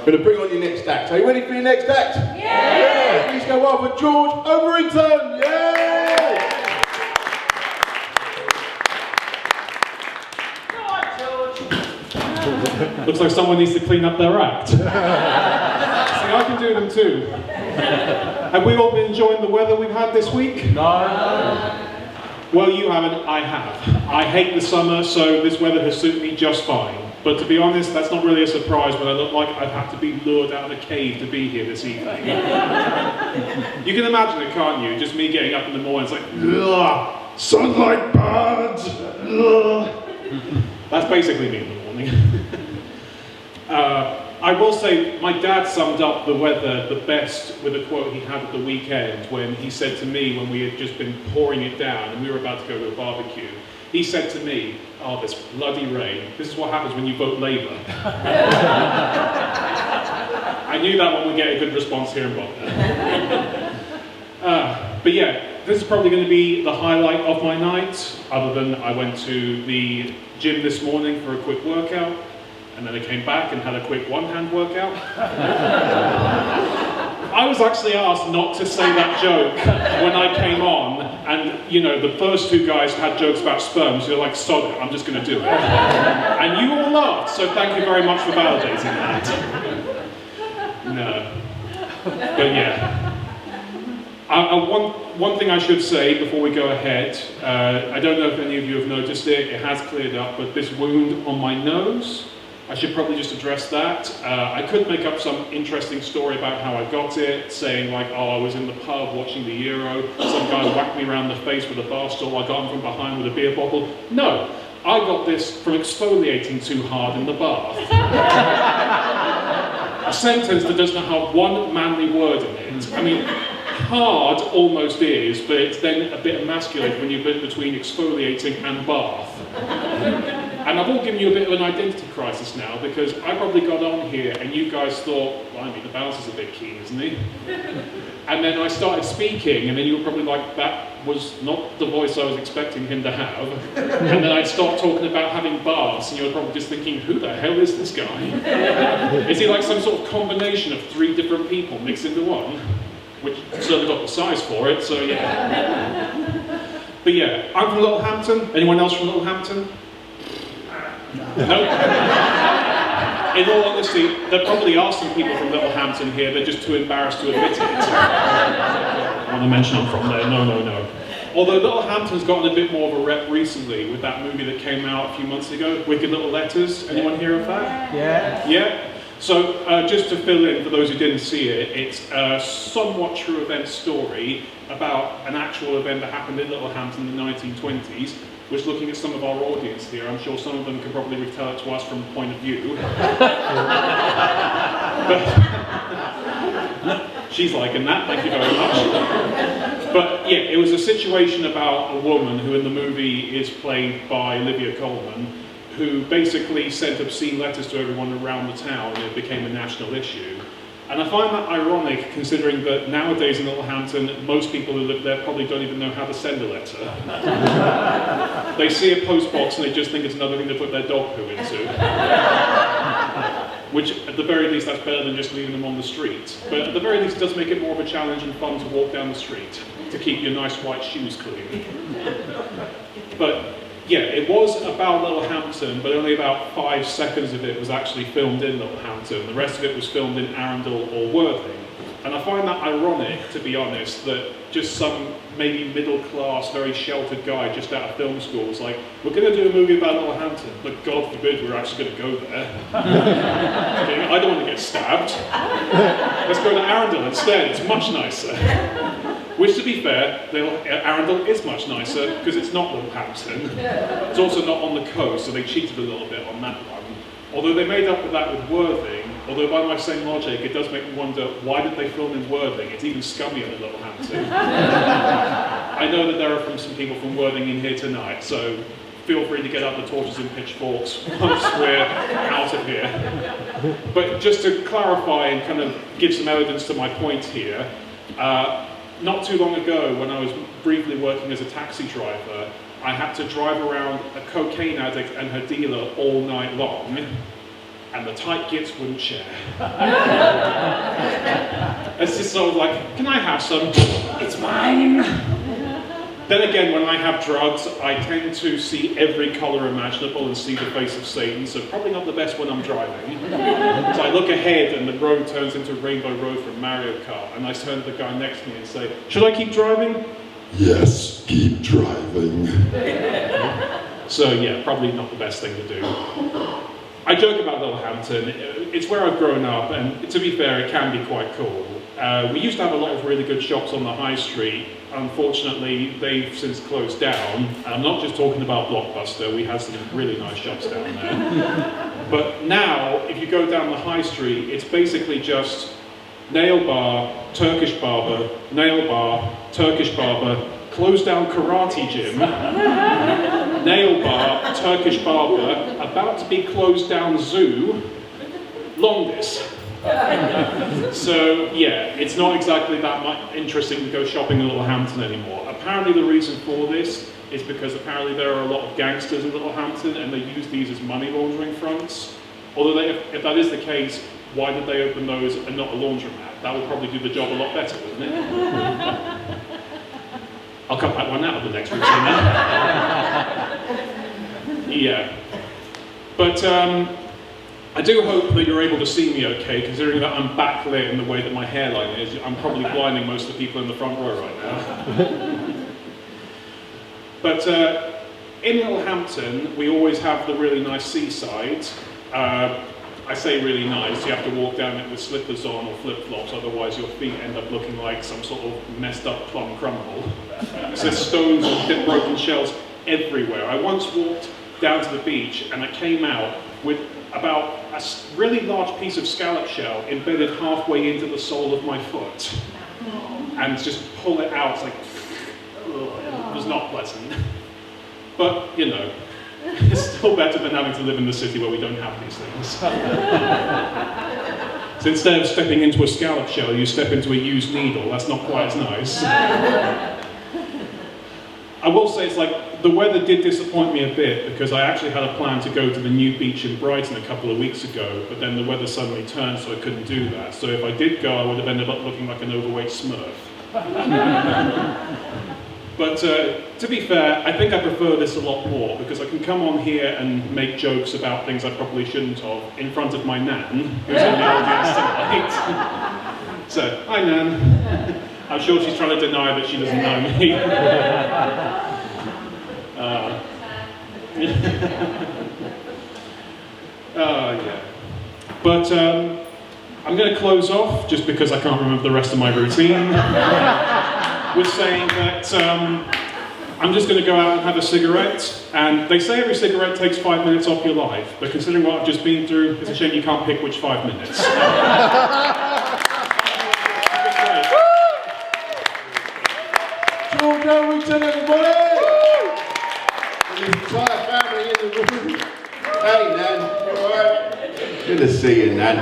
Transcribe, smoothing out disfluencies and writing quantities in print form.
Going to bring on your next act. Are you ready for your next act? Yeah! Please go on for George Overington. Yay! Go on, George. Looks like someone needs to clean up their act. See, I can do them too. Have we all been enjoying the weather we've had this week? No. Well, you haven't, I have. I hate the summer, so this weather has suited me just fine. But to be honest, that's not really a surprise when I look like I've had to be lured out of a cave to be here this evening. You can imagine it, can't you? Just me getting up in the morning, it's like, ugh, sunlight bad. Ugh. That's basically me in the morning. I will say, my dad summed up the weather the best with a quote he had at the weekend when he said to me, when we had just been pouring it down and we were about to go to a barbecue, he said to me, "Oh, this bloody rain. This is what happens when you vote Labour." I knew that one would get a good response here in Boston. But yeah, this is probably going to be the highlight of my night, other than I went to the gym this morning for a quick workout, and then I came back and had a quick one-hand workout. I was actually asked not to say that joke when I came on, and you know, the first two guys had jokes about sperm, so you're like, sod it, I'm just going to do it. And you all laughed, so thank you very much for validating that. No. But yeah. One thing I should say before we go ahead, I don't know if any of you have noticed it, it has cleared up, but this wound on my nose, I should probably just address that. I could make up some interesting story about how I got it, saying like, oh, I was in the pub watching the Euro, some guy whacked me around the face with a bar stool, I got him from behind with a beer bottle. No, I got this from exfoliating too hard in the bath. A sentence that does not have one manly word in it. I mean, hard almost is, but it's then a bit emasculated when you're between exfoliating and bath. And I've all given you a bit of an identity crisis now, because I probably got on here and you guys thought, blimey, the bouncer's a bit keen, isn't he? And then I started speaking, and then you were probably like, that was not the voice I was expecting him to have. And then I'd start talking about having baths, and you were probably just thinking, who the hell is this guy? Is he like some sort of combination of 3 different people mixed into one? Which certainly got the size for it, so yeah. But yeah, I'm from Littlehampton. Anyone else from Littlehampton? No? In all honesty, there probably are some people from Littlehampton here, they're just too embarrassed to admit it. I want to mention I'm from there, no. Although Littlehampton's gotten a bit more of a rep recently with that movie that came out a few months ago, Wicked Little Letters. Anyone hear of that? Yeah. Yeah? So, just to fill in for those who didn't see it, it's a somewhat true event story about an actual event that happened in Littlehampton in the 1920s, which, looking at some of our audience here, I'm sure some of them can probably retell it to us from a point of view. But she's liking that, thank you very much. But yeah, it was a situation about a woman who in the movie is played by Olivia Colman, who basically sent obscene letters to everyone around the town, and it became a national issue. And I find that ironic, considering that nowadays in Littlehampton, most people who live there probably don't even know how to send a letter. They see a postbox and they just think it's another thing to put their dog poo into. Which, at the very least, that's better than just leaving them on the street. But at the very least, it does make it more of a challenge and fun to walk down the street, to keep your nice white shoes clean. But yeah, it was about Littlehampton, but only about 5 seconds of it was actually filmed in Littlehampton. The rest of it was filmed in Arundel or Worthing. And I find that ironic, to be honest, that just some maybe middle-class, very sheltered guy just out of film school was like, we're going to do a movie about Littlehampton, but God forbid we're actually going to go there. Okay, I don't want to get stabbed. Let's go to Arundel instead, it's much nicer. Which, to be fair, Arundel is much nicer because it's not Littlehampton. It's also not on the coast, so they cheated a little bit on that one. Although they made up for that with Worthing, although by my same logic, it does make me wonder, why did they film in Worthing? It's even scummier than Littlehampton. I know that there are some people from Worthing in here tonight, so feel free to get up the torches and pitchforks once we're out of here. But just to clarify and kind of give some evidence to my point here, not too long ago, when I was briefly working as a taxi driver, I had to drive around a cocaine addict and her dealer all night long. and the tight gits wouldn't share. It's just sort of like, can I have some? It's mine. Then again, when I have drugs, I tend to see every colour imaginable and see the face of Satan, so probably not the best when I'm driving. So I look ahead and the road turns into Rainbow Road from Mario Kart, and I turn to the guy next to me and say, should I keep driving? Yes, keep driving. So yeah, probably not the best thing to do. I joke about Little Hampton. It's where I've grown up, and to be fair, it can be quite cool. We used to have a lot of really good shops on the high street. Unfortunately, they've since closed down. And I'm not just talking about Blockbuster, we had some really nice shops down there. But now, if you go down the high street, it's basically just nail bar, Turkish barber, nail bar, Turkish barber, closed down karate gym, nail bar, Turkish barber, about to be closed down zoo, Longis. So yeah, it's not exactly that much interesting to go shopping in Little Hampton anymore. Apparently the reason for this is because apparently there are a lot of gangsters in Little Hampton and they use these as money laundering fronts. Although if that is the case, why did they open those and not a laundromat? That would probably do the job a lot better, wouldn't it? I'll cut that one out of the next routine then. Yeah. But I do hope that you're able to see me okay, considering that I'm backlit in the way that my hairline is. I'm probably blinding most of the people in the front row right now. But in Little Hampton, we always have the really nice seaside. I say really nice, you have to walk down it with slippers on or flip-flops, otherwise your feet end up looking like some sort of messed up plum crumble. There's stones and broken shells everywhere. I once walked down to the beach and I came out with about a really large piece of scallop shell embedded halfway into the sole of my foot. And just pull it out, it's like, ugh, it was not pleasant. But, you know, it's still better than having to live in the city where we don't have these things. So instead of stepping into a scallop shell, you step into a used needle. That's not quite as nice. I will say it's like, the weather did disappoint me a bit because I actually had a plan to go to the new beach in Brighton a couple of weeks ago, but then the weather suddenly turned so I couldn't do that. So if I did go, I would have ended up looking like an overweight smurf. But to be fair, I think I prefer this a lot more because I can come on here and make jokes about things I probably shouldn't have in front of my nan, who's in the audience tonight. So, hi Nan. I'm sure she's trying to deny that she doesn't know me. Yeah. But I'm going to close off, just because I can't remember the rest of my routine, with saying that I'm just going to go out and have a cigarette. And they say every cigarette takes 5 minutes off your life, but considering what I've just been through, it's a shame you can't pick which 5 minutes. Overington, everybody! And the entire family in the room. Hey, Nan, you alright? Good to see you, Nan.